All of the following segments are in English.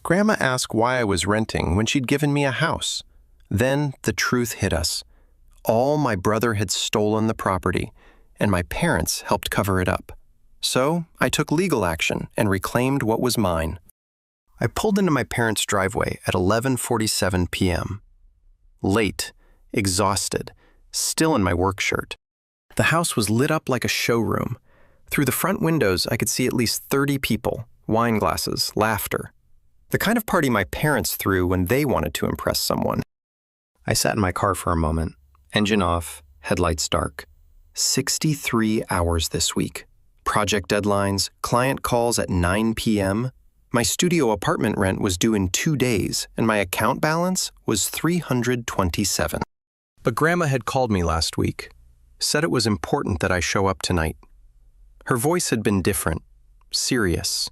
Grandma asked why I was renting when she'd given me a house. Then the truth hit us. All my brother had stolen the property, and my parents helped cover it up. So I took legal action and reclaimed what was mine. I pulled into my parents' driveway at 11:47 p.m. Late, exhausted, still in my work shirt. The house was lit up like a showroom. Through the front windows, I could see at least 30 people, wine glasses, laughter. The kind of party my parents threw when they wanted to impress someone. I sat in my car for a moment, engine off, headlights dark. 63 hours this week. Project deadlines, client calls at 9 p.m. My studio apartment rent was due in 2 days, and my account balance was $327. But Grandma had called me last week, said it was important that I show up tonight. Her voice had been different, serious.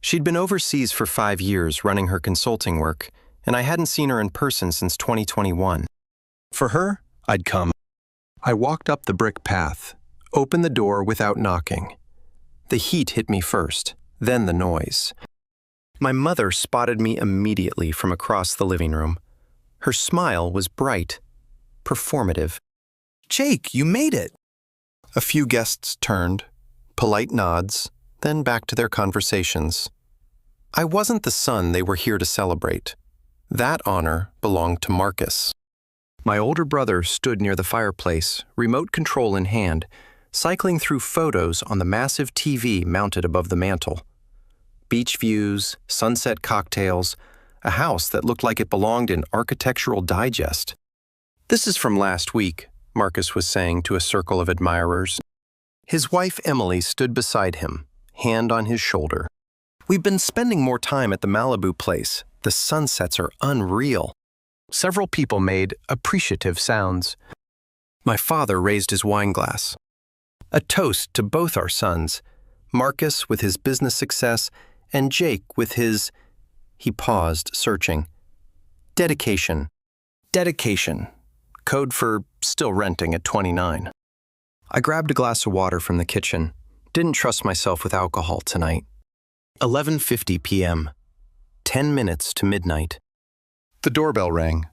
She'd been overseas for 5 years running her consulting work, and I hadn't seen her in person since 2021. For her, I'd come. I walked up the brick path, opened the door without knocking. The heat hit me first, then the noise. My mother spotted me immediately from across the living room. Her smile was bright, performative. "Jake, you made it!" A few guests turned, polite nods, then back to their conversations. I wasn't the son they were here to celebrate. That honor belonged to Marcus. My older brother stood near the fireplace, remote control in hand, cycling through photos on the massive TV mounted above the mantel. Beach views, sunset cocktails, a house that looked like it belonged in Architectural Digest. "This is from last week," Marcus was saying to a circle of admirers. His wife Emily stood beside him, hand on his shoulder. "We've been spending more time at the Malibu place. The sunsets are unreal." Several people made appreciative sounds. My father raised his wine glass. A toast to both our sons, Marcus with his business success and Jake with his... He paused, searching. Dedication. Dedication. Code for still renting at 29. I grabbed a glass of water from the kitchen. Didn't trust myself with alcohol tonight. 11:50 p.m. 10 minutes to midnight. The doorbell rang.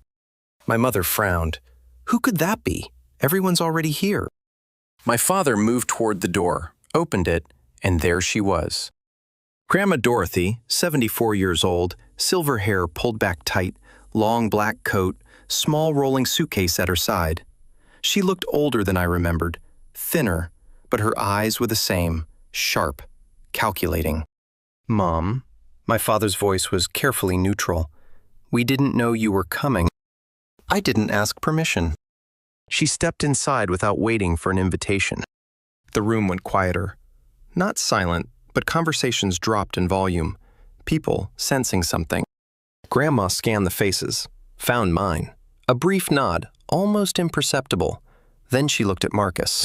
My mother frowned. Who could that be? Everyone's already here. My father moved toward the door, opened it, and there she was. Grandma Dorothy, 74 years old, silver hair pulled back tight, long black coat, small rolling suitcase at her side. She looked older than I remembered, thinner, but her eyes were the same, sharp, calculating. "Mom," my father's voice was carefully neutral. "We didn't know you were coming." I didn't ask permission. She stepped inside without waiting for an invitation. The room went quieter. Not silent, but conversations dropped in volume, people sensing something. Grandma scanned the faces, found mine. A brief nod, almost imperceptible. Then she looked at Marcus.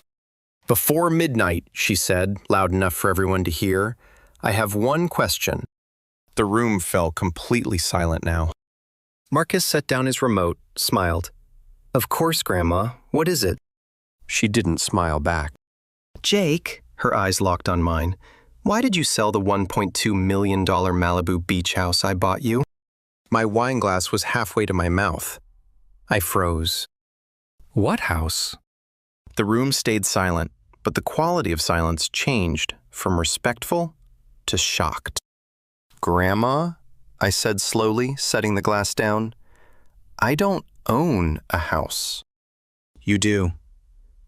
"Before midnight," she said, loud enough for everyone to hear, "I have one question." The room fell completely silent now. Marcus set down his remote, smiled. "Of course, Grandma. What is it?" She didn't smile back. "Jake," her eyes locked on mine, "why did you sell the $1.2 million Malibu beach house I bought you?" My wine glass was halfway to my mouth. I froze. "What house?" The room stayed silent, but the quality of silence changed from respectful to shocked. "Grandma," I said slowly, setting the glass down, "I don't own a house." "You do."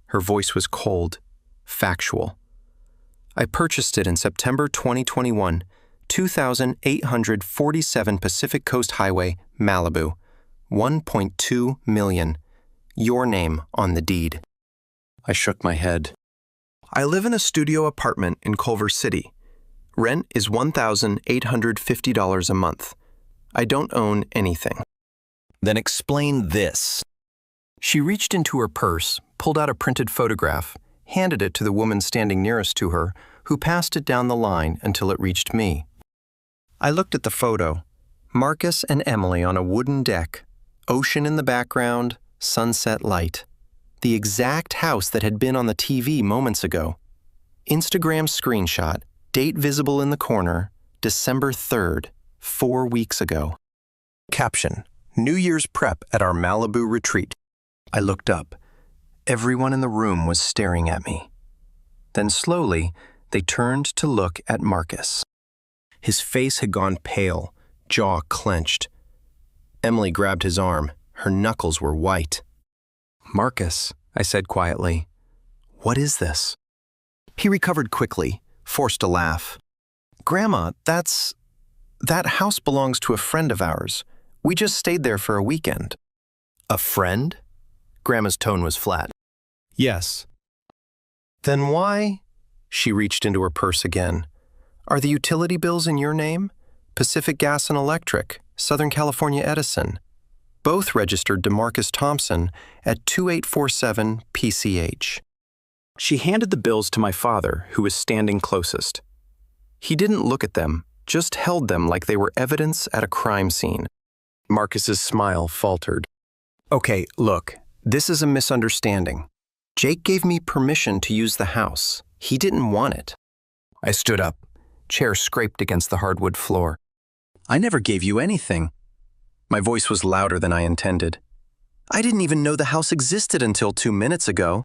Her voice was cold, factual. "I purchased it in September 2021, 2847 Pacific Coast Highway, Malibu, $1.2 million. Your name on the deed." I shook my head. "I live in a studio apartment in Culver City. Rent is $1,850 a month. I don't own anything." "Then explain this." She reached into her purse, pulled out a printed photograph, handed it to the woman standing nearest to her, who passed it down the line until it reached me. I looked at the photo. Marcus and Emily on a wooden deck, ocean in the background, sunset light. The exact house that had been on the TV moments ago. Instagram screenshot, date visible in the corner, December 3rd, 4 weeks ago. Caption: New Year's prep at our Malibu retreat. I looked up. Everyone in the room was staring at me. Then slowly, they turned to look at Marcus. His face had gone pale, jaw clenched. Emily grabbed his arm. Her knuckles were white. "Marcus," I said quietly, "what is this?" He recovered quickly, forced a laugh. "Grandma, that house belongs to a friend of ours. We just stayed there for a weekend." "A friend?" Grandma's tone was flat. "Yes." "Then why?" She reached into her purse again. "Are the utility bills in your name? Pacific Gas and Electric, Southern California Edison. Both registered to Marcus Thompson at 2847 PCH. She handed the bills to my father, who was standing closest. He didn't look at them, just held them like they were evidence at a crime scene. Marcus's smile faltered. "Okay, look, this is a misunderstanding. Jake gave me permission to use the house. He didn't want it." I stood up. Chair scraped against the hardwood floor. "I never gave you anything." My voice was louder than I intended. "I didn't even know the house existed until 2 minutes ago."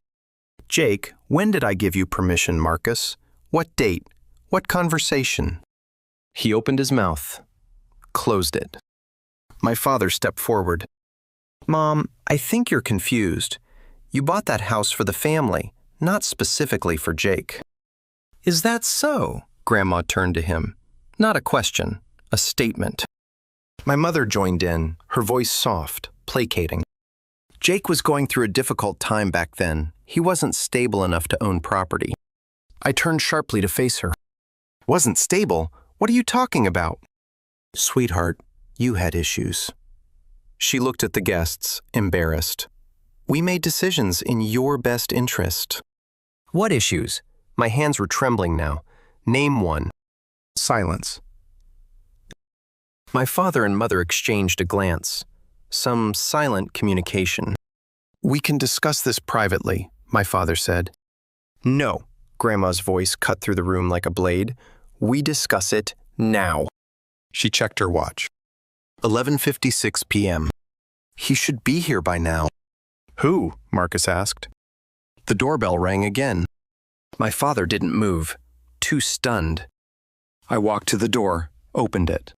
"Jake, when did I give you permission, Marcus? What date? What conversation?" He opened his mouth, closed it. My father stepped forward. "Mom, I think you're confused. You bought that house for the family, not specifically for Jake." "Is that so?" Grandma turned to him. Not a question, a statement. My mother joined in, her voice soft, placating. "Jake was going through a difficult time back then. He wasn't stable enough to own property." I turned sharply to face her. "Wasn't stable? What are you talking about?" "Sweetheart, you had issues." She looked at the guests, embarrassed. "We made decisions in your best interest." "What issues?" My hands were trembling now. "Name one." Silence. My father and mother exchanged a glance. Some silent communication. "We can discuss this privately," my father said. "No," Grandma's voice cut through the room like a blade. "We discuss it now." She checked her watch. 11:56 p.m. "He should be here by now." "Who?" Marcus asked. The doorbell rang again. My father didn't move, too stunned. I walked to the door, opened it.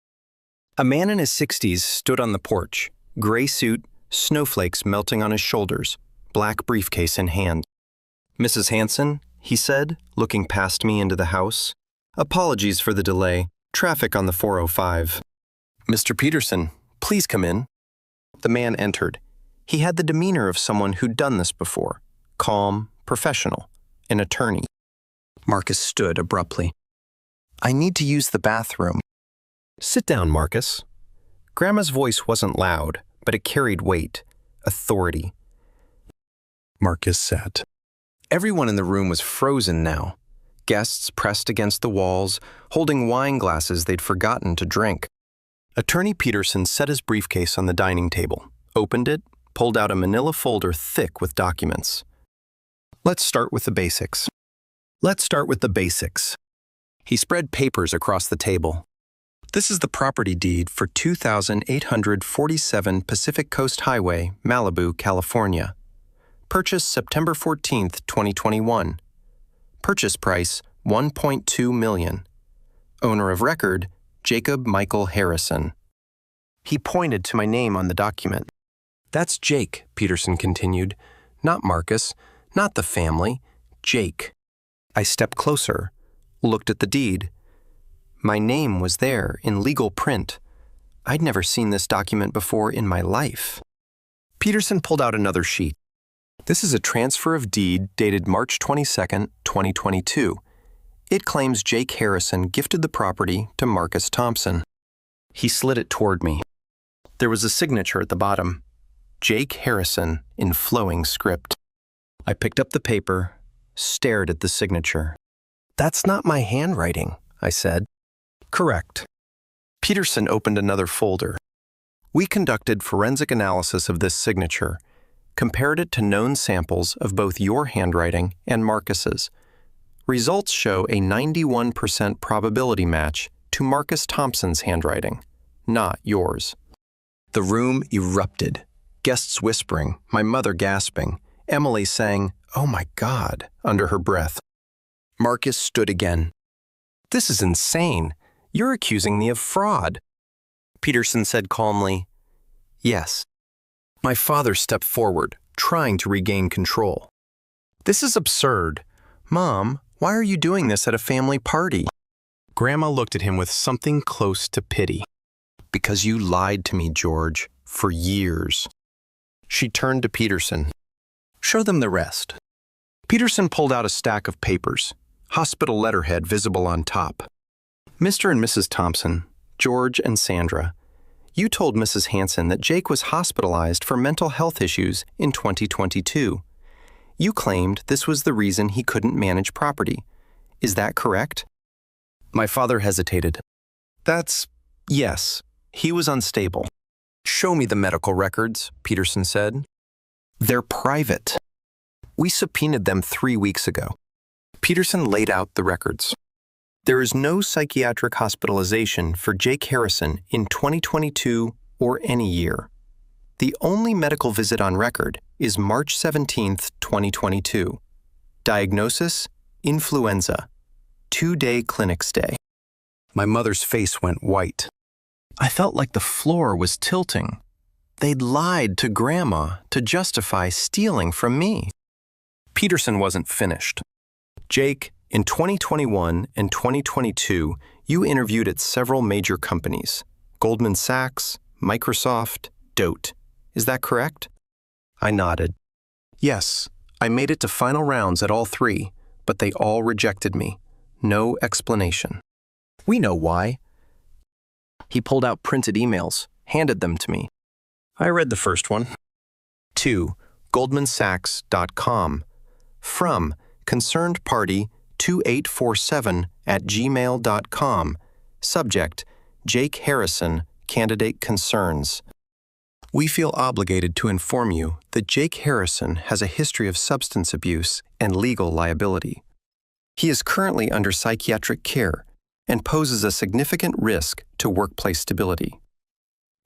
A man in his 60s stood on the porch, gray suit, snowflakes melting on his shoulders, black briefcase in hand. "Mrs. Hanson," he said, looking past me into the house. "Apologies for the delay. Traffic on the 405. "Mr. Peterson, please come in." The man entered. He had the demeanor of someone who'd done this before. Calm, professional, an attorney. Marcus stood abruptly. "I need to use the bathroom." "Sit down, Marcus." Grandma's voice wasn't loud, but it carried weight, authority. Marcus sat. Everyone in the room was frozen now. Guests pressed against the walls, holding wine glasses they'd forgotten to drink. Attorney Peterson set his briefcase on the dining table, opened it, pulled out a manila folder thick with documents. "Let's start with the basics." He spread papers across the table. "This is the property deed for 2847 Pacific Coast Highway, Malibu, California. Purchased September 14th, 2021. Purchase price, $1.2 million. Owner of record, Jacob Michael Harrison." He pointed to my name on the document. "That's Jake," Peterson continued. "Not Marcus, not the family, Jake." I stepped closer, looked at the deed. My name was there in legal print. I'd never seen this document before in my life. Peterson pulled out another sheet. "This is a transfer of deed dated March 22nd, 2022. It claims Jake Harrison gifted the property to Marcus Thompson." He slid it toward me. There was a signature at the bottom. Jake Harrison in flowing script. I picked up the paper, stared at the signature. "That's not my handwriting," I said. "Correct." Peterson opened another folder. "We conducted forensic analysis of this signature, compared it to known samples of both your handwriting and Marcus's. Results show a 91% probability match to Marcus Thompson's handwriting. not yours. The room erupted. Guests whispering, my mother gasping, Emily saying, "Oh my God," under her breath. Marcus stood again. "This is insane. You're accusing me of fraud." Peterson said calmly, "Yes." My father stepped forward, trying to regain control. "This is absurd. Mom, why are you doing this at a family party?" Grandma looked at him with something close to pity. "Because you lied to me, George, for years." She turned to Peterson. "Show them the rest." Peterson pulled out a stack of papers, hospital letterhead visible on top. "Mr. and Mrs. Thompson, George and Sandra, you told Mrs. Hansen that Jake was hospitalized for mental health issues in 2022. You claimed this was the reason he couldn't manage property. Is that correct?" My father hesitated. Yes, he was unstable." "Show me the medical records," Peterson said. "They're private. We subpoenaed them 3 weeks ago." Peterson laid out the records. "There is no psychiatric hospitalization for Jake Harrison in 2022 or any year. The only medical visit on record is March 17, 2022. Diagnosis, influenza. 2-day clinic stay." My mother's face went white. I felt like the floor was tilting. They'd lied to Grandma to justify stealing from me. Peterson wasn't finished. "Jake, in 2021 and 2022, you interviewed at several major companies. Goldman Sachs, Microsoft, Dote. Is that correct?" I nodded. "Yes, I made it to final rounds at all 3, but they all rejected me. No explanation." "We know why." He pulled out printed emails, handed them to me. I read the first one. To goldmansachs.com. From concernedparty2847@gmail.com. Subject, Jake Harrison, candidate concerns. We feel obligated to inform you that Jake Harrison has a history of substance abuse and legal liability. He is currently under psychiatric care and poses a significant risk to workplace stability.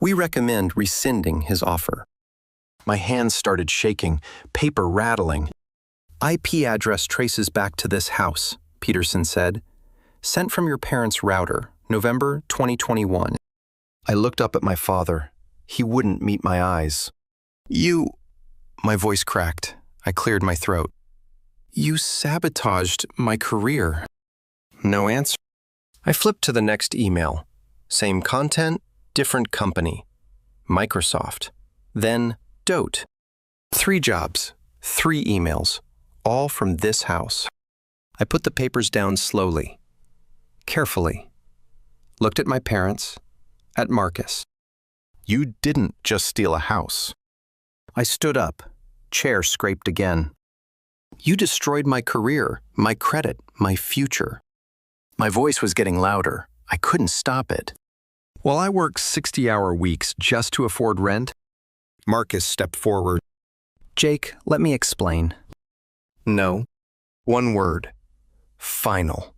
We recommend rescinding his offer. My hands started shaking, paper rattling. IP address traces back to this house, Peterson said. Sent from your parents' router, November 2021. I looked up at my father. He wouldn't meet my eyes. "You..." My voice cracked. I cleared my throat. "You sabotaged my career." No answer. I flipped to the next email. Same content, different company. Microsoft. Then Dote. 3 jobs, 3 emails, all from this house. I put the papers down slowly, carefully. Looked at my parents, at Marcus. "You didn't just steal a house." I stood up, chair scraped again. "You destroyed my career, my credit, my future." My voice was getting louder. I couldn't stop it. While I worked 60-hour weeks just to afford rent, Marcus stepped forward. "Jake, let me explain." No. One word. Final.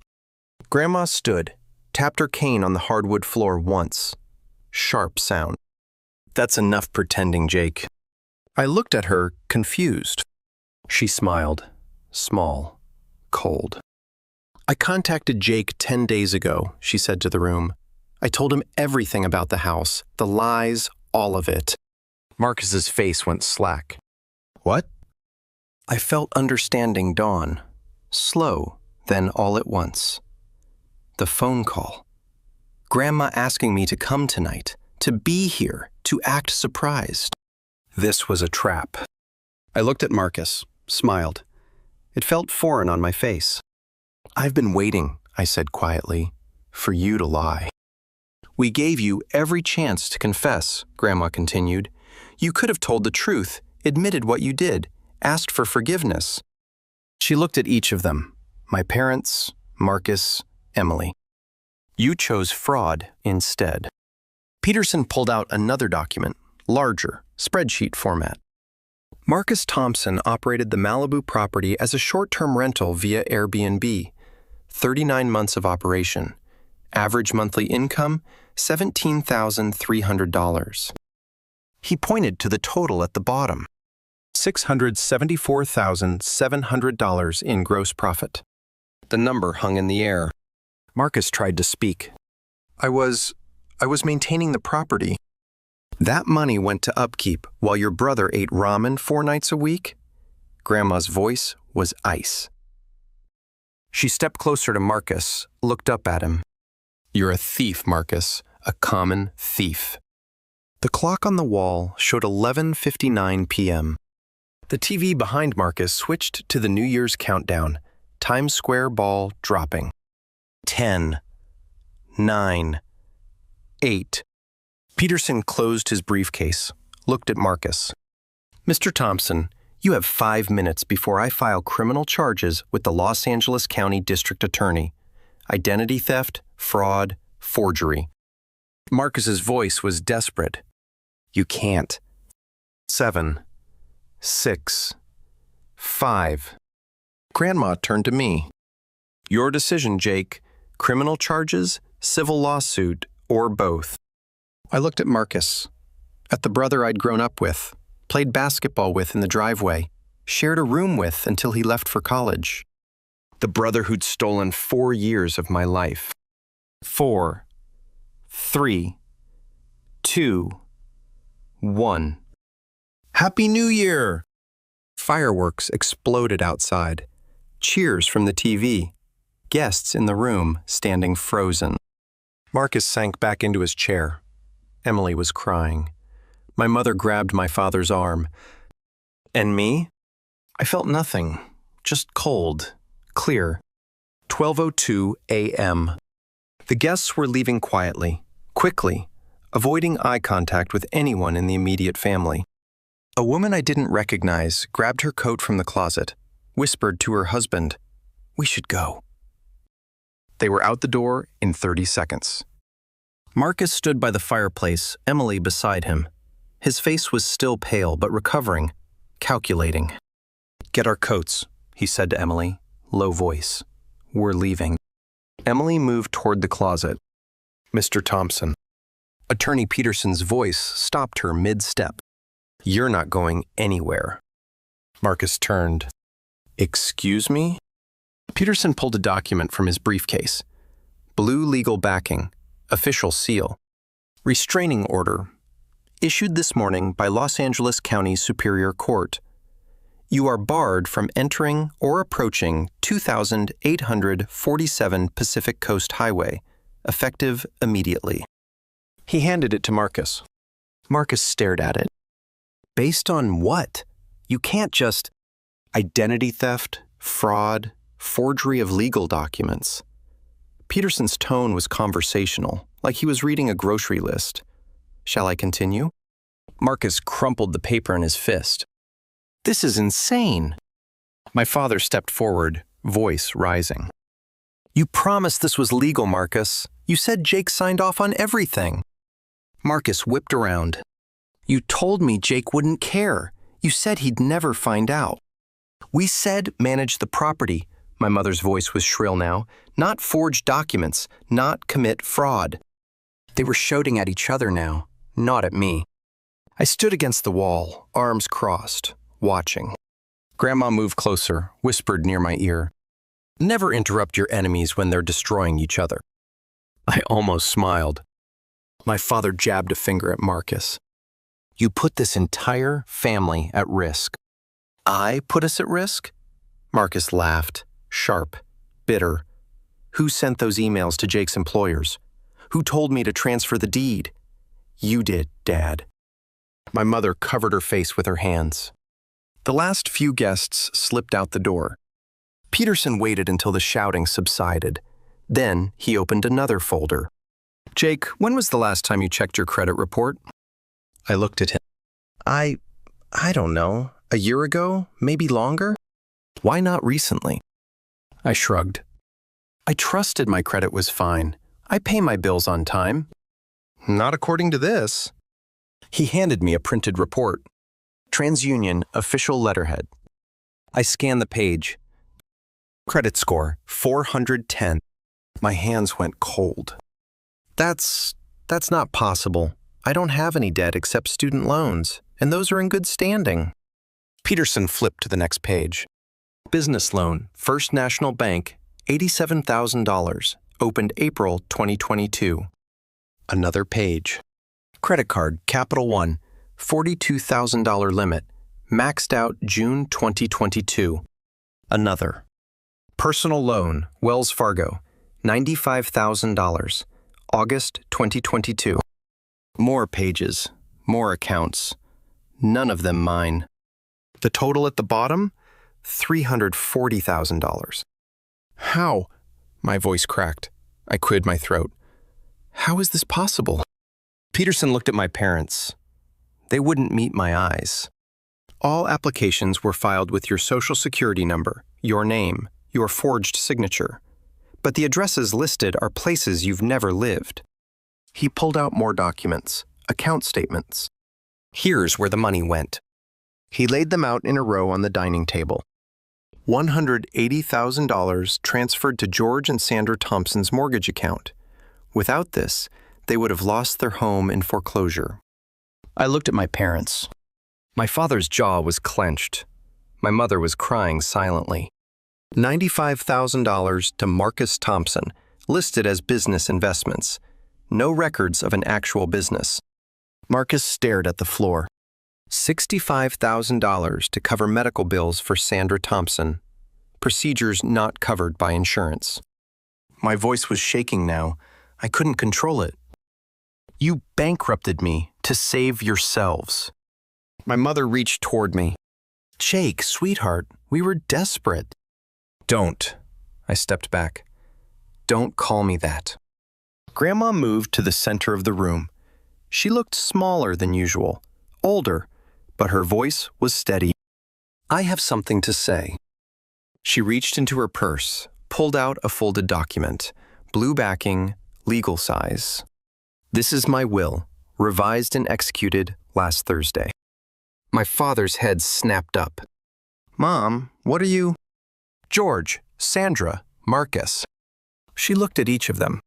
Grandma stood, tapped her cane on the hardwood floor once. Sharp sound. "That's enough pretending, Jake." I looked at her, confused. She smiled. Small. Cold. "I contacted Jake 10 days ago," she said to the room. "I told him everything about the house, the lies, all of it." Marcus's face went slack. "What?" I felt understanding dawn. Slow, then all at once. The phone call. Grandma asking me to come tonight, to be here, to act surprised. This was a trap. I looked at Marcus, smiled. It felt foreign on my face. "I've been waiting," I said quietly, "for you to lie." "We gave you every chance to confess," Grandma continued. "You could have told the truth, admitted what you did, asked for forgiveness." She looked at each of them, my parents, Marcus, Emily. "You chose fraud instead." Peterson pulled out another document, larger, spreadsheet format. Marcus Thompson operated the Malibu property as a short-term rental via Airbnb. 39 months of operation. Average monthly income, $17,300. He pointed to the total at the bottom. $674,700 in gross profit. The number hung in the air. Marcus tried to speak. I was maintaining the property. That money went to upkeep while your brother ate ramen 4 nights a week? Grandma's voice was ice. She stepped closer to Marcus, looked up at him. You're a thief, Marcus, a common thief. The clock on the wall showed 11:59 p.m. The TV behind Marcus switched to the New Year's countdown, Times Square ball dropping. 10, 9, 8. Peterson closed his briefcase, looked at Marcus. Mr. Thompson, you have 5 minutes before I file criminal charges with the Los Angeles County District Attorney. Identity theft, fraud, forgery. Marcus's voice was desperate. You can't. 7, 6, 5. Grandma turned to me. Your decision, Jake. Criminal charges, civil lawsuit, or both. I looked at Marcus, at the brother I'd grown up with, played basketball with in the driveway, shared a room with until he left for college. The brother who'd stolen 4 years of my life. 4, 3, 2, 1. Happy New Year! Fireworks exploded outside. Cheers from the TV. Guests in the room standing frozen. Marcus sank back into his chair. Emily was crying. My mother grabbed my father's arm. And me? I felt nothing, just cold, clear. 12:02 a.m. The guests were leaving quietly, quickly, avoiding eye contact with anyone in the immediate family. A woman I didn't recognize grabbed her coat from the closet, whispered to her husband, "We should go." They were out the door in 30 seconds. Marcus stood by the fireplace, Emily beside him. His face was still pale but recovering, calculating. "Get our coats," he said to Emily, low voice. "We're leaving." Emily moved toward the closet. "Mr. Thompson." Attorney Peterson's voice stopped her mid-step. "You're not going anywhere." Marcus turned. "Excuse me?" Peterson pulled a document from his briefcase. Blue legal backing, official seal. Restraining order. Issued this morning by Los Angeles County Superior Court. You are barred from entering or approaching 2847 Pacific Coast Highway, effective immediately. He handed it to Marcus. Marcus stared at it. Based on what? You can't just... Identity theft, fraud, forgery of legal documents. Peterson's tone was conversational, like he was reading a grocery list. Shall I continue? Marcus crumpled the paper in his fist. This is insane. My father stepped forward, voice rising. You promised this was legal, Marcus. You said Jake signed off on everything. Marcus whipped around. You told me Jake wouldn't care. You said he'd never find out. We said manage the property. My mother's voice was shrill now. Not forge documents, not commit fraud. They were shouting at each other now, not at me. I stood against the wall, arms crossed, watching. Grandma moved closer, whispered near my ear. Never interrupt your enemies when they're destroying each other. I almost smiled. My father jabbed a finger at Marcus. You put this entire family at risk. I put us at risk? Marcus laughed, sharp, bitter. Who sent those emails to Jake's employers? Who told me to transfer the deed? You did, Dad. My mother covered her face with her hands. The last few guests slipped out the door. Peterson waited until the shouting subsided. Then he opened another folder. Jake, when was the last time you checked your credit report? I looked at him. I don't know. A year ago? Maybe longer? Why not recently? I shrugged. I trusted my credit was fine. I pay my bills on time. Not according to this. He handed me a printed report. TransUnion official letterhead. I scanned the page. Credit score, 410. My hands went cold. That's That's not possible. I don't have any debt except student loans, and those are in good standing. Peterson flipped to the next page. Business loan, First National Bank, $87,000, opened April 2022. Another page. Credit card, Capital One, $42,000 limit, maxed out June 2022. Another. Personal loan, Wells Fargo, $95,000, August 2022. More pages, more accounts. None of them mine. The total at the bottom? $340,000. How? My voice cracked. I cleared my throat. How is this possible? Peterson looked at my parents. They wouldn't meet my eyes. All applications were filed with your social security number, your name, your forged signature. But the addresses listed are places you've never lived. He pulled out more documents, account statements. Here's where the money went. He laid them out in a row on the dining table. $180,000 transferred to George and Sandra Thompson's mortgage account. Without this, they would have lost their home in foreclosure. I looked at my parents. My father's jaw was clenched. My mother was crying silently. $95,000 to Marcus Thompson, listed as business investments. No records of an actual business. Marcus stared at the floor. $65,000 to cover medical bills for Sandra Thompson. Procedures not covered by insurance. My voice was shaking now. I couldn't control it. You bankrupted me to save yourselves. My mother reached toward me. Jake, sweetheart, we were desperate. Don't. I stepped back. Don't call me that. Grandma moved to the center of the room. She looked smaller than usual, older, but her voice was steady. I have something to say. She reached into her purse, pulled out a folded document, blue backing, legal size. This is my will, revised and executed last Thursday. My father's head snapped up. Mom, what are you? George, Sandra, Marcus. She looked at each of them.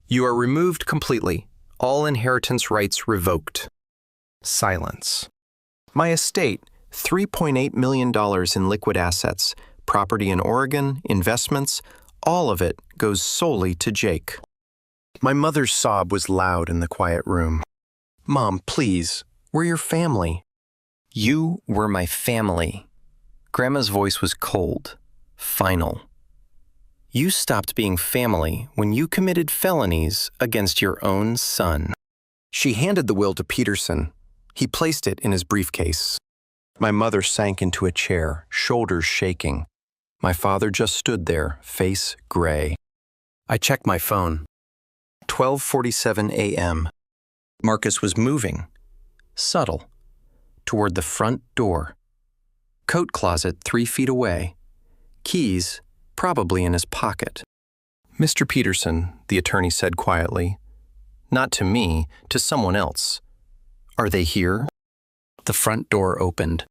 You are removed completely. All inheritance rights revoked. Silence. My estate, $3.8 million in liquid assets, property in Oregon, investments, all of it goes solely to Jake. My mother's sob was loud in the quiet room. Mom, please, we're your family. You were my family. Grandma's voice was cold, final. You stopped being family when you committed felonies against your own son. She handed the will to Peterson. He placed it in his briefcase. My mother sank into a chair, shoulders shaking. My father just stood there, face gray. I checked my phone. 12:47 a.m. Marcus was moving, subtle, toward the front door. Coat closet 3 feet away. Keys probably in his pocket. Mr. Peterson, the attorney said quietly. Not to me, to someone else. Are they here? The front door opened.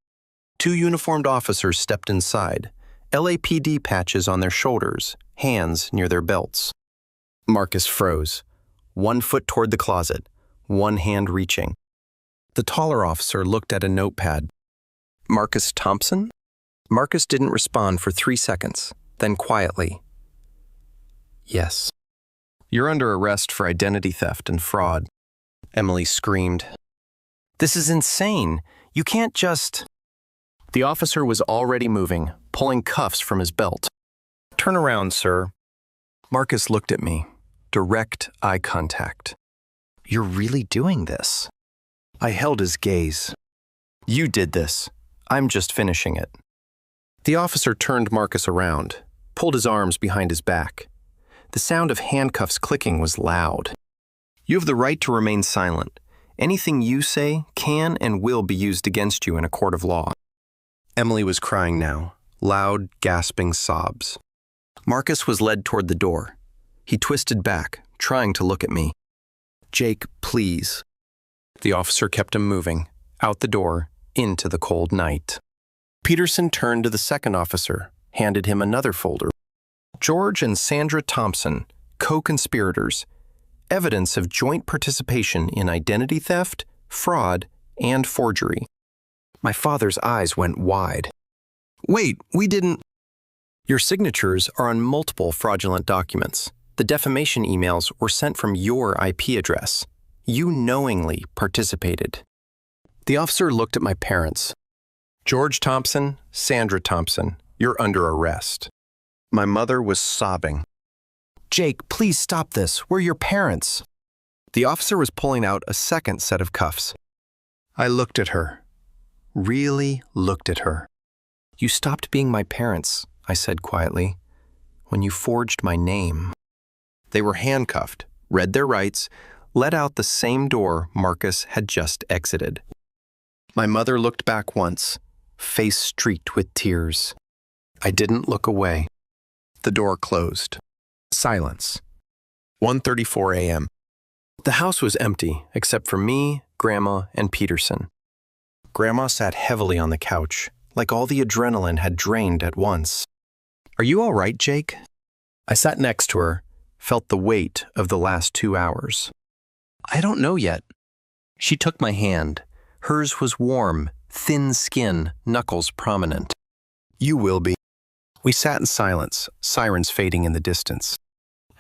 2 uniformed officers stepped inside, LAPD patches on their shoulders, hands near their belts. Marcus froze, 1 foot toward the closet, 1 hand reaching. The taller officer looked at a notepad. Marcus Thompson? Marcus didn't respond for 3 seconds, then quietly. Yes. You're under arrest for identity theft and fraud. Emily screamed. This is insane. You can't just... The officer was already moving, pulling cuffs from his belt. Turn around, sir. Marcus looked at me. Direct eye contact. You're really doing this? I held his gaze. You did this. I'm just finishing it. The officer turned Marcus around, pulled his arms behind his back. The sound of handcuffs clicking was loud. You have the right to remain silent. Anything you say can and will be used against you in a court of law. Emily was crying now, loud, gasping sobs. Marcus was led toward the door. He twisted back, trying to look at me. Jake, please. The officer kept him moving, out the door, into the cold night. Peterson turned to the second officer, handed him another folder. George and Sandra Thompson, co-conspirators. evidence of joint participation in identity theft, fraud, and forgery. My father's eyes went wide. Wait, we didn't... Your signatures are on multiple fraudulent documents. The defamation emails were sent from your IP address. You knowingly participated. The officer looked at my parents. George Thompson, Sandra Thompson, you're under arrest. My mother was sobbing. Jake, please stop this. We're your parents. The officer was pulling out a second set of cuffs. I looked at her. Really looked at her. You stopped being my parents, I said quietly, when you forged my name. They were handcuffed, read their rights, let out the same door Marcus had just exited. My mother looked back once, face streaked with tears. I didn't look away. The door closed. Silence. 1:34 a.m. The house was empty, except for me, Grandma, and Peterson. Grandma sat heavily on the couch, like all the adrenaline had drained at once. Are you all right, Jake? I sat next to her, felt the weight of the last 2 hours. I don't know yet. She took my hand. Hers was warm, thin skin, knuckles prominent. You will be. We sat in silence, sirens fading in the distance.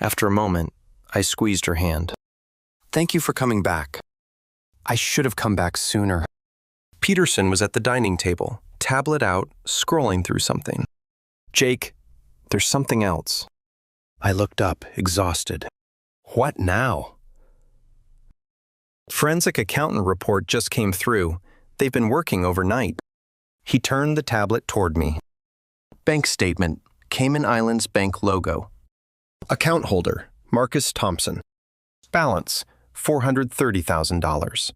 After a moment, I squeezed her hand. Thank you for coming back. I should have come back sooner. Peterson was at the dining table, tablet out, scrolling through something. Jake, there's something else. I looked up, exhausted. What now? Forensic accountant report just came through. They've been working overnight. He turned the tablet toward me. Bank statement, Cayman Islands Bank logo. Account holder, Marcus Thompson. Balance, $430,000.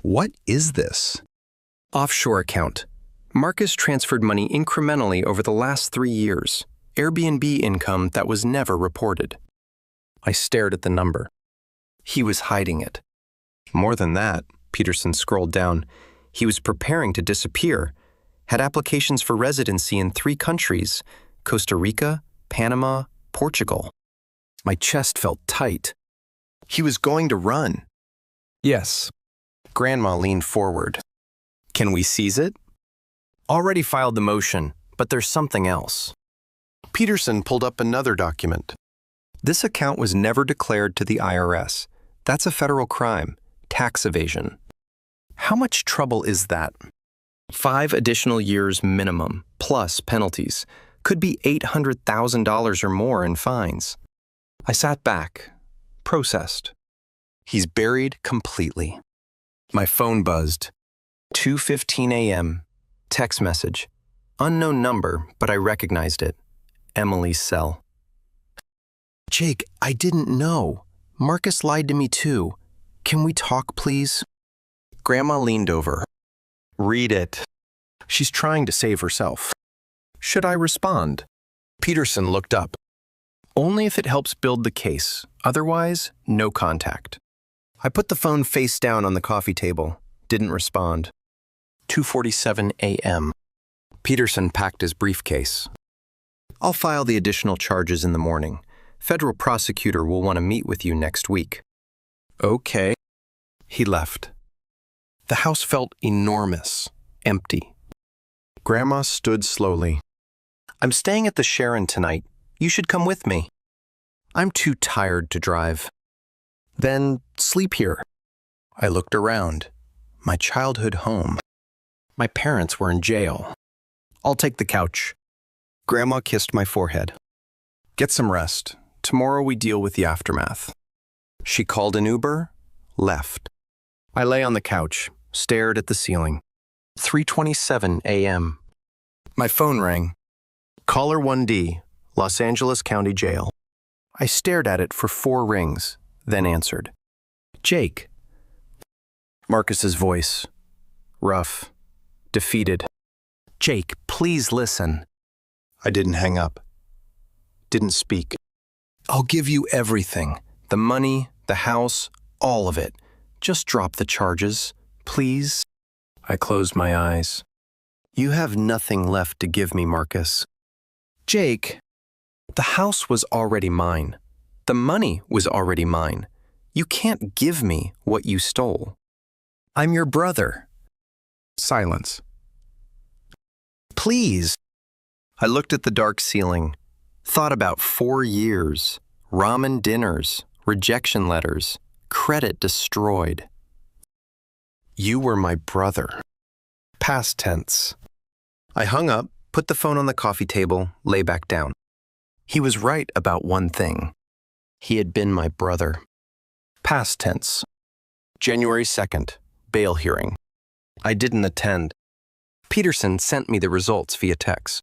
What is this? Offshore account. Marcus transferred money incrementally over the last 3 years. Airbnb income that was never reported. I stared at the number. He was hiding it. More than that, Peterson scrolled down. He was preparing to disappear. Had applications for residency in 3 countries, Costa Rica, Panama, Portugal. My chest felt tight. He was going to run. Yes. Grandma leaned forward. Can we seize it? Already filed the motion, but there's something else. Peterson pulled up another document. This account was never declared to the IRS. That's a federal crime, tax evasion. How much trouble is that? 5 additional years minimum, plus penalties. Could be $800,000 or more in fines. I sat back, processed. He's buried completely. My phone buzzed. 2:15 a.m. Text message. Unknown number, but I recognized it. Emily's cell. Jake, I didn't know. Marcus lied to me too. Can we talk, please? Grandma leaned over. Read it. She's trying to save herself. Should I respond? Peterson looked up. Only if it helps build the case. Otherwise, no contact. I put the phone face down on the coffee table. Didn't respond. 2:47 a.m. Peterson packed his briefcase. I'll file the additional charges in the morning. Federal prosecutor will want to meet with you next week. Okay. He left. The house felt enormous, empty. Grandma stood slowly. I'm staying at the Sharon tonight. You should come with me. I'm too tired to drive. Then sleep here. I looked around. My childhood home. My parents were in jail. I'll take the couch. Grandma kissed my forehead. Get some rest. Tomorrow we deal with the aftermath. She called an Uber, left. I lay on the couch, stared at the ceiling. 3:27 a.m. My phone rang. Caller 1D, Los Angeles County Jail. I stared at it for 4 rings, then answered. Jake. Marcus's voice. Rough. Defeated. Jake, please listen. I didn't hang up. Didn't speak. I'll give you everything. The money, the house, all of it. Just drop the charges, please. I closed my eyes. You have nothing left to give me, Marcus. Jake, the house was already mine. The money was already mine. You can't give me what you stole. I'm your brother. Silence. Please. I looked at the dark ceiling, thought about 4 years, ramen dinners, rejection letters, credit destroyed. You were my brother. Past tense. I hung up, put the phone on the coffee table, lay back down. He was right about one thing. He had been my brother. Past tense. January 2nd, bail hearing. I didn't attend. Peterson sent me the results via text.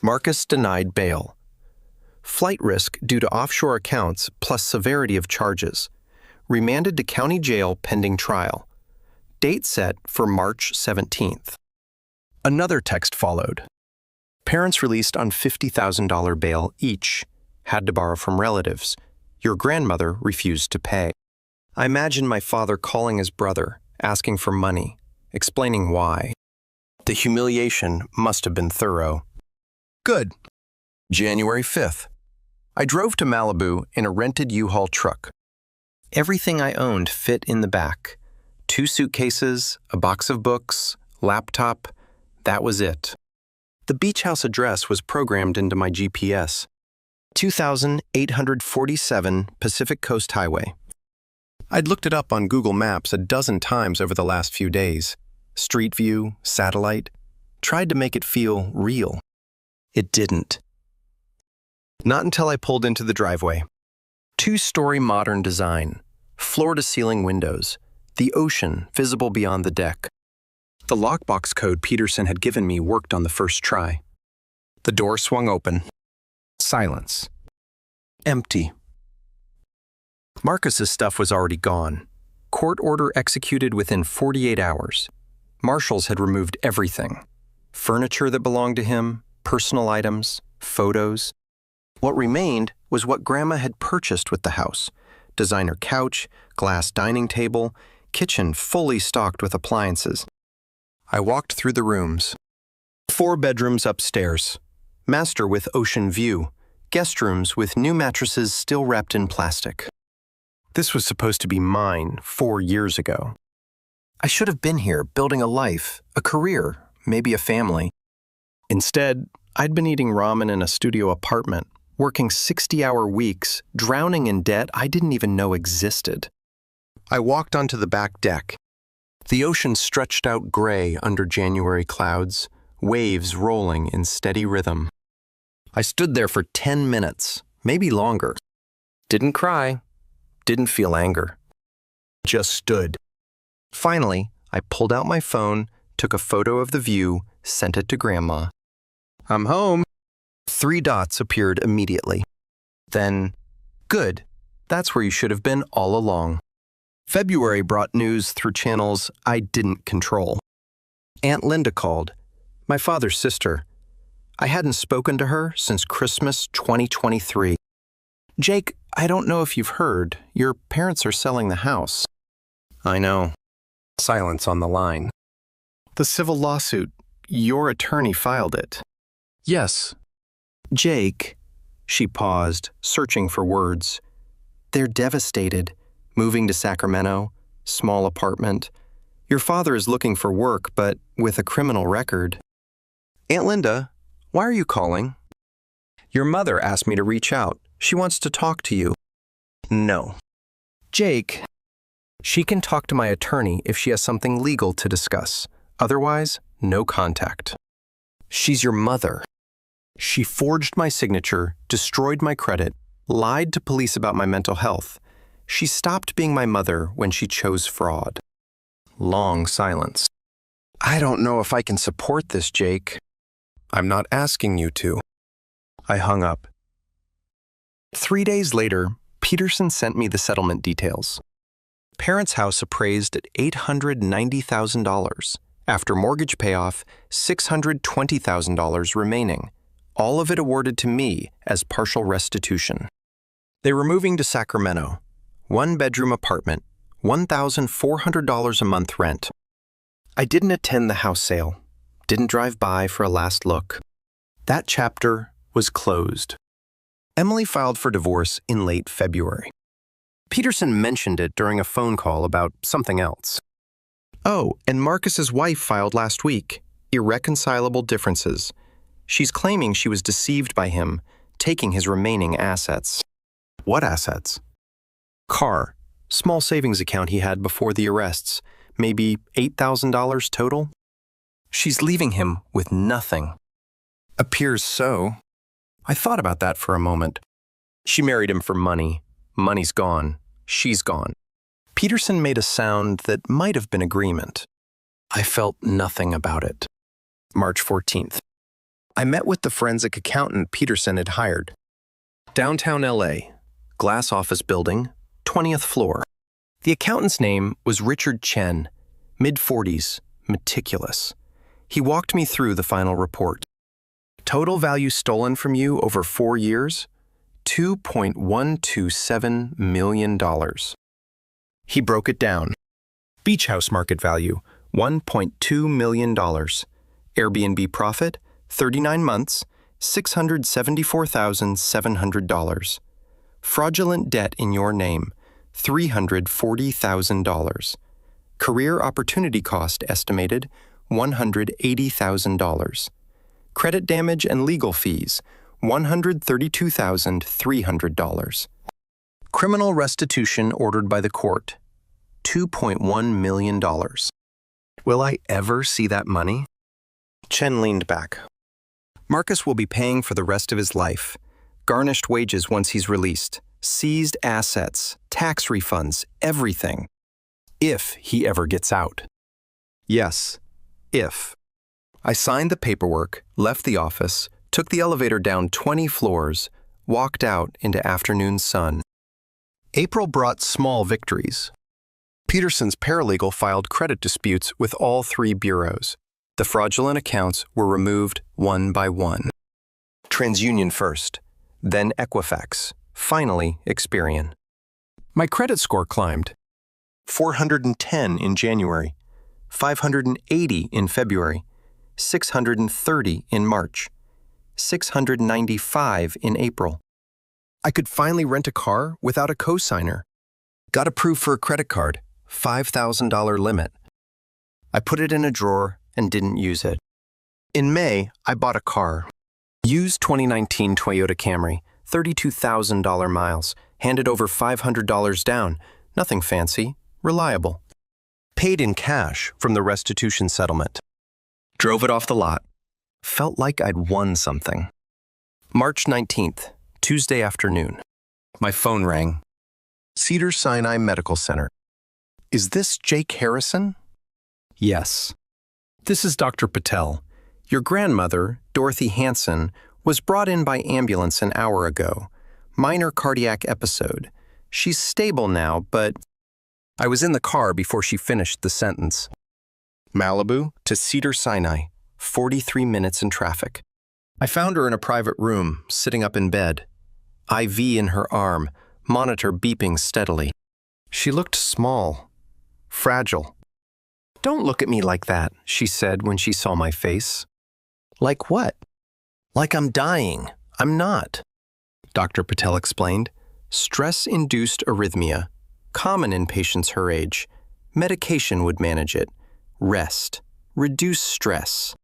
Marcus denied bail. Flight risk due to offshore accounts plus severity of charges. Remanded to county jail pending trial. Date set for March 17th. Another text followed. Parents released on $50,000 bail each. Had to borrow from relatives. Your grandmother refused to pay. I imagined my father calling his brother, asking for money, explaining why. The humiliation must have been thorough. Good. January 5th. I drove to Malibu in a rented U-Haul truck. Everything I owned fit in the back. 2 suitcases, a box of books, laptop. That was it. The beach house address was programmed into my GPS. 2847 Pacific Coast Highway. I'd looked it up on Google Maps a dozen times over the last few days. Street view, satellite. Tried to make it feel real. It didn't. Not until I pulled into the driveway. 2-story modern design. Floor-to-ceiling windows. The ocean visible beyond the deck. The lockbox code Peterson had given me worked on the first try. The door swung open. Silence. Empty. Marcus's stuff was already gone. Court order executed within 48 hours. Marshals had removed everything. Furniture that belonged to him, personal items, photos. What remained was what Grandma had purchased with the house. Designer couch, glass dining table, kitchen fully stocked with appliances. I walked through the rooms. 4 bedrooms upstairs. Master with ocean view. Guest rooms with new mattresses still wrapped in plastic. This was supposed to be mine 4 years ago. I should have been here building a life, a career, maybe a family. Instead, I'd been eating ramen in a studio apartment, working 60-hour weeks, drowning in debt I didn't even know existed. I walked onto the back deck. The ocean stretched out gray under January clouds, waves rolling in steady rhythm. I stood there for 10 minutes, maybe longer. Didn't cry, didn't feel anger. Just stood. Finally, I pulled out my phone, took a photo of the view, sent it to Grandma. I'm home. 3 dots appeared immediately. Then, good, that's where you should have been all along. February brought news through channels I didn't control. Aunt Linda called, my father's sister. I hadn't spoken to her since Christmas 2023. Jake, I don't know if you've heard, your parents are selling the house. I know. Silence on the line. The civil lawsuit, your attorney filed it. Yes. Jake, she paused, searching for words. They're devastated, moving to Sacramento, small apartment. Your father is looking for work, but with a criminal record. Aunt Linda, why are you calling? Your mother asked me to reach out. She wants to talk to you. No. Jake, she can talk to my attorney if she has something legal to discuss. Otherwise, no contact. She's your mother. She forged my signature, destroyed my credit, lied to police about my mental health. She stopped being my mother when she chose fraud. Long silence. I don't know if I can support this, Jake. I'm not asking you to. I hung up. 3 days later, Peterson sent me the settlement details. Parents' house appraised at $890,000. After mortgage payoff, $620,000 remaining. All of it awarded to me as partial restitution. They were moving to Sacramento. 1-bedroom apartment, $1,400 a month rent. I didn't attend the house sale. Didn't drive by for a last look. That chapter was closed. Emily filed for divorce in late February. Peterson mentioned it during a phone call about something else. Oh, and Marcus's wife filed last week. Irreconcilable differences. She's claiming she was deceived by him, taking his remaining assets. What assets? Car. Small savings account he had before the arrests. Maybe $8,000 total? She's leaving him with nothing. Appears so. I thought about that for a moment. She married him for money. Money's gone. She's gone. Peterson made a sound that might have been agreement. I felt nothing about it. March 14th. I met with the forensic accountant Peterson had hired. Downtown LA, glass office building, 20th floor. The accountant's name was Richard Chen, mid-40s, meticulous. He walked me through the final report. Total value stolen from you over 4 years? $2.127 million. He broke it down. Beach house market value, $1.2 million. Airbnb profit, 39 months, $674,700. Fraudulent debt in your name, $340,000. Career opportunity cost estimated, $180,000. Credit damage and legal fees, $132,300. Criminal restitution ordered by the court, $2.1 million. Will I ever see that money? Chen leaned back. Marcus will be paying for the rest of his life. Garnished wages once he's released. Seized assets, tax refunds, everything. If he ever gets out. Yes, if. I signed the paperwork, left the office, took the elevator down 20 floors, walked out into afternoon sun. April brought small victories. Peterson's paralegal filed credit disputes with all 3 bureaus. The fraudulent accounts were removed one by one. TransUnion first, then Equifax, finally Experian. My credit score climbed. 410 in January, 580 in February, 630 in March, 695 in April. I could finally rent a car without a cosigner. Got approved for a credit card, $5,000 limit. I put it in a drawer and didn't use it. In May, I bought a car. Used 2019 Toyota Camry, $32,000 miles, handed over $500 down, nothing fancy, reliable. Paid in cash from the restitution settlement. Drove it off the lot. Felt like I'd won something. March 19th, Tuesday afternoon. My phone rang. Cedars-Sinai Medical Center. Is this Jake Harrison? Yes. This is Dr. Patel. Your grandmother, Dorothy Hanson, was brought in by ambulance an hour ago. Minor cardiac episode. She's stable now, but... I was in the car before she finished the sentence. Malibu to Cedars-Sinai, 43 minutes in traffic. I found her in a private room, sitting up in bed. IV in her arm, monitor beeping steadily. She looked small, fragile. Don't look at me like that, she said when she saw my face. Like what? Like I'm dying. I'm not. Dr. Patel explained. Stress-induced arrhythmia, common in patients her age. Medication would manage it. Rest. Reduce stress.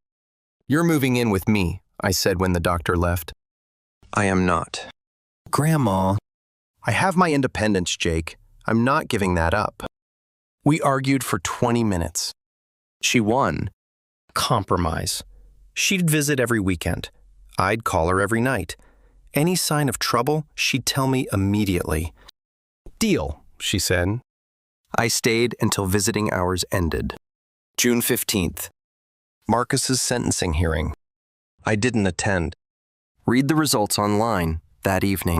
You're moving in with me, I said when the doctor left. I am not. Grandma. I have my independence, Jake. I'm not giving that up. We argued for 20 minutes. She won. Compromise. She'd visit every weekend. I'd call her every night. Any sign of trouble, she'd tell me immediately. Deal, she said. I stayed until visiting hours ended. June 15th. Marcus's sentencing hearing. I didn't attend. Read the results online that evening.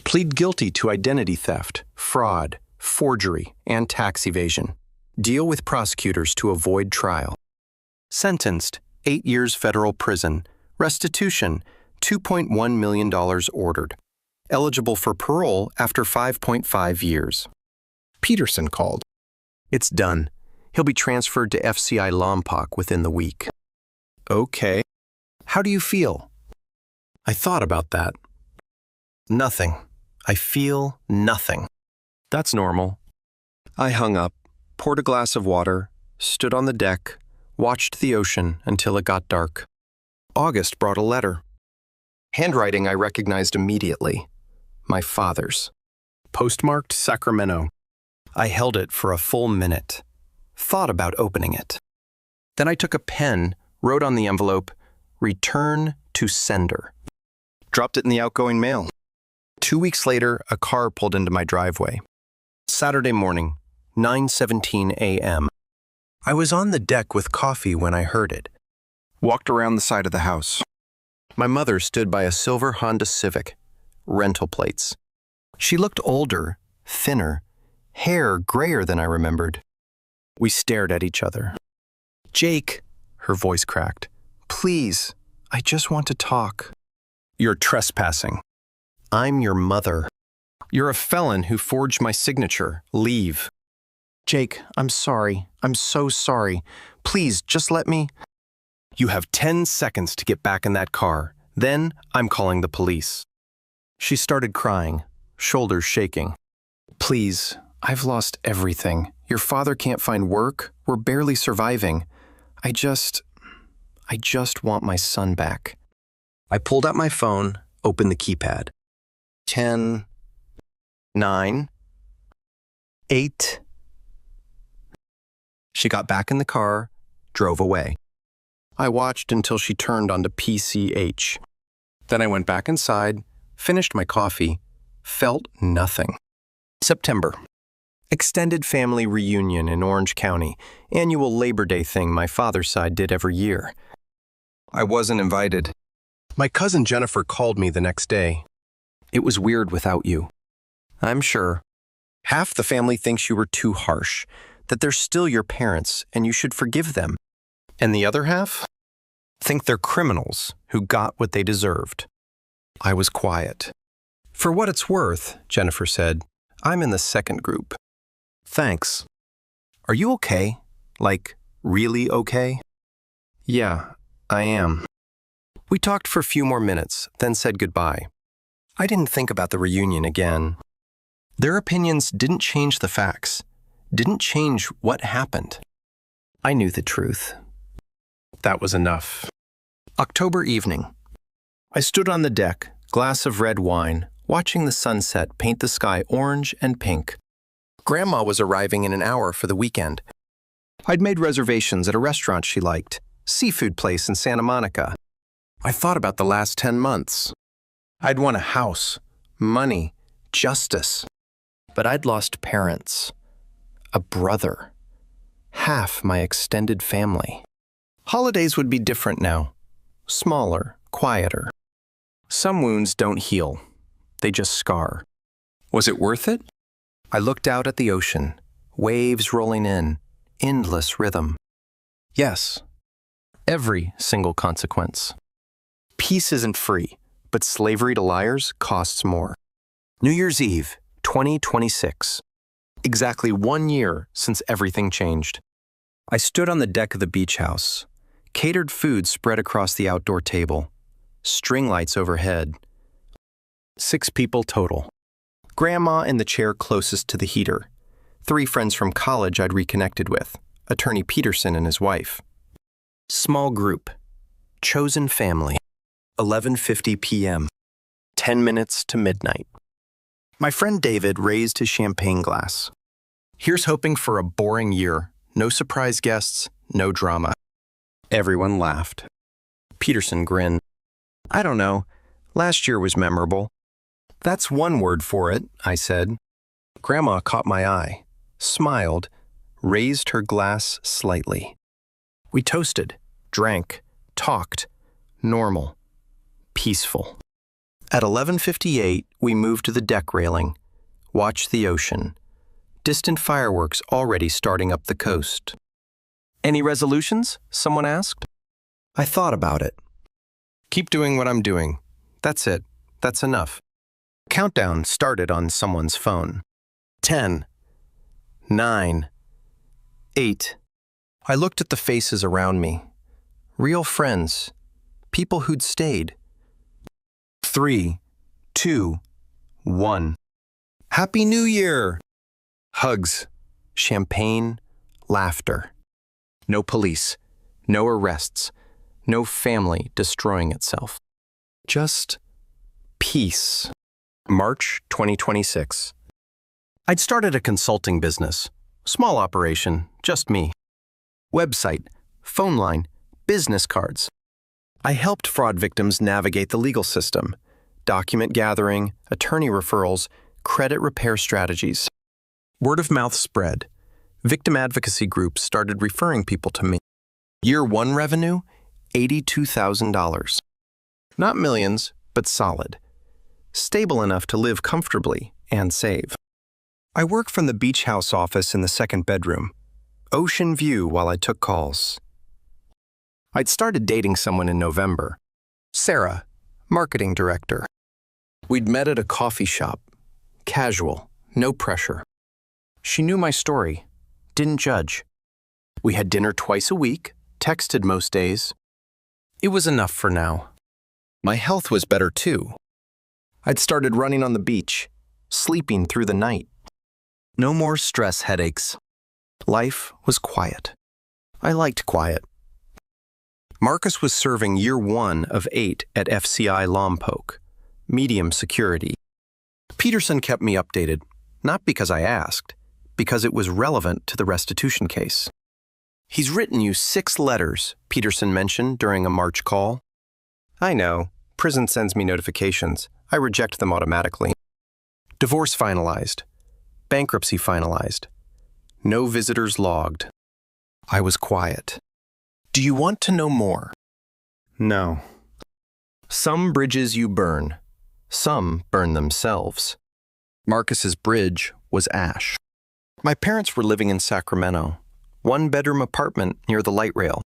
Plead guilty to identity theft, fraud, forgery, and tax evasion. Deal with prosecutors to avoid trial. Sentenced, 8 years federal prison. Restitution, $2.1 million ordered. Eligible for parole after 5.5 years. Peterson called. It's done. He'll be transferred to FCI Lompoc within the week. Okay. How do you feel? I thought about that. Nothing. I feel nothing. That's normal. I hung up, poured a glass of water, stood on the deck, watched the ocean until it got dark. August brought a letter. Handwriting I recognized immediately. My father's. Postmarked Sacramento. I held it for a full minute, thought about opening it. Then I took a pen, wrote on the envelope, "Return to sender." Dropped it in the outgoing mail. 2 weeks later, a car pulled into my driveway. Saturday morning, 9:17 a.m. I was on the deck with coffee when I heard it. Walked around the side of the house. My mother stood by a silver Honda Civic, rental plates. She looked older, thinner, hair grayer than I remembered. We stared at each other. "Jake," her voice cracked, "please, I just want to talk." "You're trespassing." "I'm your mother. You're a felon who forged my signature. Leave." "Jake, I'm sorry. I'm so sorry. Please, just let me." "You have 10 seconds to get back in that car. Then I'm calling the police." She started crying, shoulders shaking. "Please, I've lost everything. Your father can't find work. We're barely surviving. I just want my son back." I pulled out my phone, opened the keypad. 10, 9, 8. She got back in the car, drove away. I watched until she turned onto PCH. Then I went back inside, finished my coffee, felt nothing. September. Extended family reunion in Orange County, annual Labor Day thing my father's side did every year. I wasn't invited. My cousin Jennifer called me the next day. "It was weird without you." "I'm sure. Half the family thinks you were too harsh, that they're still your parents and you should forgive them. And the other half think they're criminals who got what they deserved." I was quiet. "For what it's worth," Jennifer said, "I'm in the second group." "Thanks. Are you okay? Like, really okay?" "Yeah, I am." We talked for a few more minutes, then said goodbye. I didn't think about the reunion again. Their opinions didn't change the facts, didn't change what happened. I knew the truth. That was enough. October evening. I stood on the deck, glass of red wine, watching the sunset paint the sky orange and pink. Grandma was arriving in an hour for the weekend. I'd made reservations at a restaurant she liked, seafood place in Santa Monica. I thought about the last 10 months. I'd won a house, money, justice. But I'd lost parents, a brother, half my extended family. Holidays would be different now, smaller, quieter. Some wounds don't heal, they just scar. Was it worth it? I looked out at the ocean, waves rolling in, endless rhythm. Yes, every single consequence. Peace isn't free, but slavery to liars costs more. New Year's Eve, 2026. Exactly 1 year since everything changed. I stood on the deck of the beach house. Catered food spread across the outdoor table. String lights overhead. 6 people total. Grandma in the chair closest to the heater. 3 friends from college I'd reconnected with. Attorney Peterson and his wife. Small group. Chosen family. 11:50 p.m. 10 minutes to midnight. My friend David raised his champagne glass. Here's hoping for a boring year. No surprise guests, no drama. Everyone laughed. Peterson grinned. I don't know. Last year was memorable. That's one word for it, I said. Grandma caught my eye, smiled, raised her glass slightly. We toasted, drank, talked. Normal. Peaceful. At 11:58, we moved to the deck railing, watched the ocean. Distant fireworks already starting up the coast. Any resolutions? Someone asked. I thought about it. Keep doing what I'm doing. That's it. That's enough. Countdown started on someone's phone. 10, 9, 8. I looked at the faces around me. Real friends. People who'd stayed. 3, 2, 1. Happy New Year! Hugs, champagne, laughter. No police, no arrests, no family destroying itself. Just peace. March 2026. I'd started a consulting business. Small operation, just me. Website, phone line, business cards. I helped fraud victims navigate the legal system, document gathering, attorney referrals, credit repair strategies. Word of mouth spread. Victim advocacy groups started referring people to me. Year one revenue, $82,000. Not millions, but solid. Stable enough to live comfortably and save. I work from the beach house office in the second bedroom. Ocean view while I took calls. I'd started dating someone in November. Sarah, marketing director. We'd met at a coffee shop. Casual, no pressure. She knew my story, didn't judge. We had dinner twice a week, texted most days. It was enough for now. My health was better too. I'd started running on the beach, sleeping through the night. No more stress headaches. Life was quiet. I liked quiet. Marcus was serving year 1 of 8 at FCI Lompoc, medium security. Peterson kept me updated, not because I asked, because it was relevant to the restitution case. He's written you 6 letters, Peterson mentioned during a March call. I know, prison sends me notifications. I reject them automatically. Divorce finalized. Bankruptcy finalized. No visitors logged. I was quiet. Do you want to know more? No. Some bridges you burn. Some burn themselves. Marcus's bridge was ash. My parents were living in Sacramento, 1-bedroom apartment near the light rail.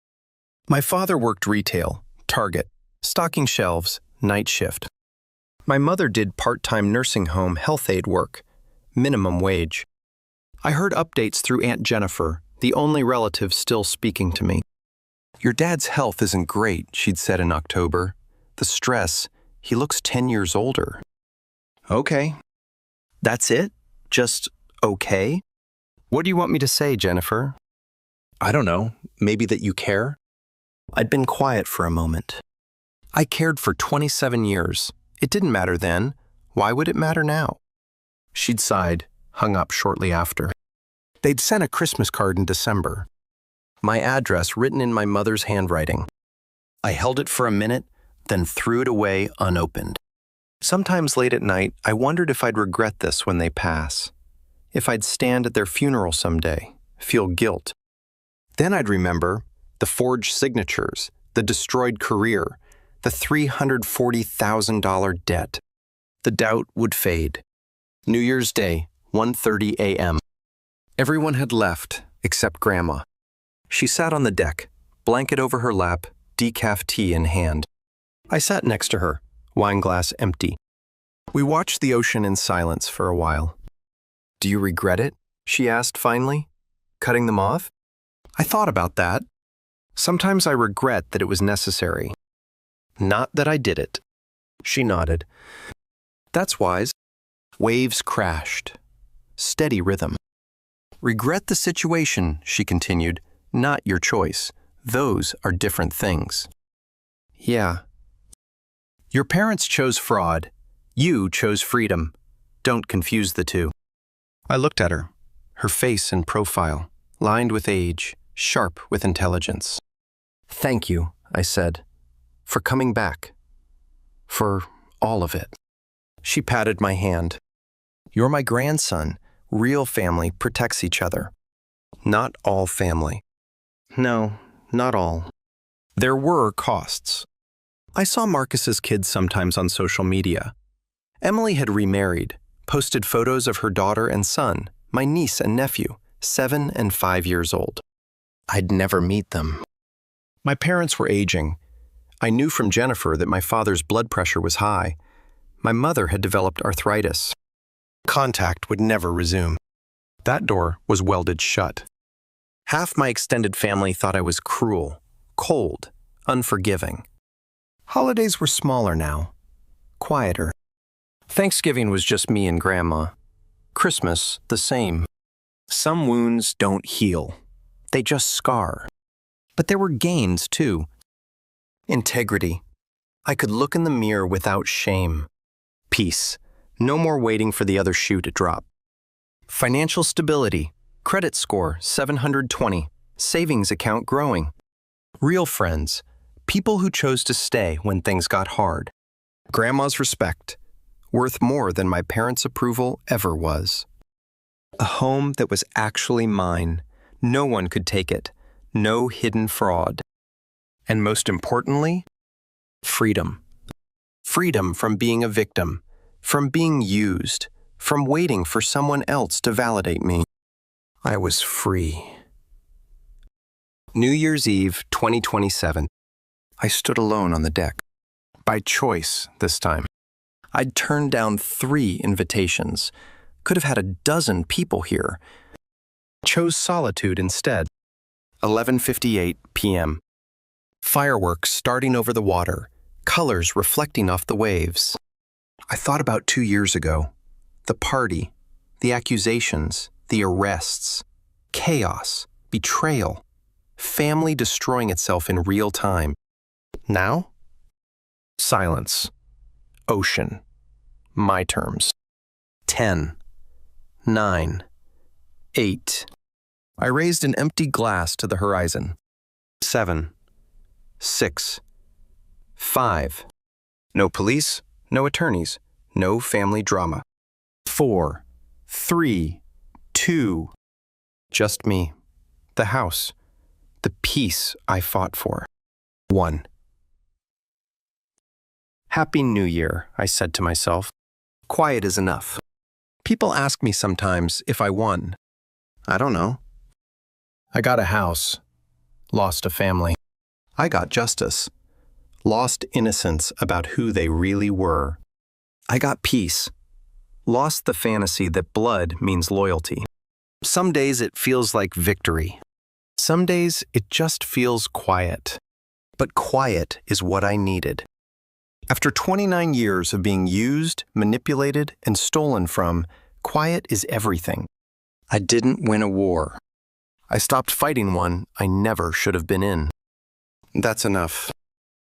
My father worked retail, Target, stocking shelves, night shift. My mother did part-time nursing home health aide work, minimum wage. I heard updates through Aunt Jennifer, the only relative still speaking to me. Your dad's health isn't great, she'd said in October. The stress, he looks 10 years older. Okay. That's it? Just okay? What do you want me to say, Jennifer? I don't know. Maybe that you care? I'd been quiet for a moment. I cared for 27 years. It didn't matter then. Why would it matter now? She'd sighed, hung up shortly after. They'd sent a Christmas card in December. My address written in my mother's handwriting. I held it for a minute, then threw it away unopened. Sometimes late at night, I wondered if I'd regret this when they pass. If I'd stand at their funeral someday, feel guilt. Then I'd remember the forged signatures, the destroyed career, the $340,000 debt. The doubt would fade. New Year's Day, 1:30 a.m. Everyone had left except Grandma. She sat on the deck, blanket over her lap, decaf tea in hand. I sat next to her, wine glass empty. We watched the ocean in silence for a while. Do you regret it? She asked finally, cutting them off. I thought about that. Sometimes I regret that it was necessary. Not that I did it. She nodded. That's wise. Waves crashed. Steady rhythm. Regret the situation, she continued, not your choice. Those are different things. Yeah. Your parents chose fraud. You chose freedom. Don't confuse the two. I looked at her, her face and profile, lined with age, sharp with intelligence. Thank you, I said, for coming back. For all of it. She patted my hand. You're my grandson. Real family protects each other. Not all family. No, not all. There were costs. I saw Marcus's kids sometimes on social media. Emily had remarried, posted photos of her daughter and son, my niece and nephew, 7 and 5 years old. I'd never meet them. My parents were aging. I knew from Jennifer that my father's blood pressure was high. My mother had developed arthritis. Contact would never resume. That door was welded shut. Half my extended family thought I was cruel, cold, unforgiving. Holidays were smaller now, quieter. Thanksgiving was just me and Grandma. Christmas, the same. Some wounds don't heal. They just scar. But there were gains, too. Integrity. I could look in the mirror without shame. Peace. No more waiting for the other shoe to drop. Financial stability. Credit score 720. Savings account growing. Real friends. People who chose to stay when things got hard. Grandma's respect. Worth more than my parents' approval ever was. A home that was actually mine. No one could take it. No hidden fraud. And most importantly, freedom. Freedom from being a victim, from being used, from waiting for someone else to validate me. I was free. New Year's Eve, 2027. I stood alone on the deck. By choice this time. I'd turned down 3 invitations. Could have had a dozen people here. Chose solitude instead. 11:58 p.m. Fireworks starting over the water, colors reflecting off the waves. I thought about 2 years ago. The party, the accusations, the arrests, chaos, betrayal, family destroying itself in real time. Now? Silence. Ocean. My terms. 10. 9. 8. I raised an empty glass to the horizon. 7. 6. 5. No police, no attorneys, no family drama. 4. 3. 2. Just me. The house. The peace I fought for. 1. Happy New Year, I said to myself. Quiet is enough. People ask me sometimes if I won. I don't know. I got a house. Lost a family. I got justice. Lost innocence about who they really were. I got peace. Lost the fantasy that blood means loyalty. Some days it feels like victory. Some days it just feels quiet. But quiet is what I needed. After 29 years of being used, manipulated, and stolen from, quiet is everything. I didn't win a war. I stopped fighting one I never should have been in. That's enough.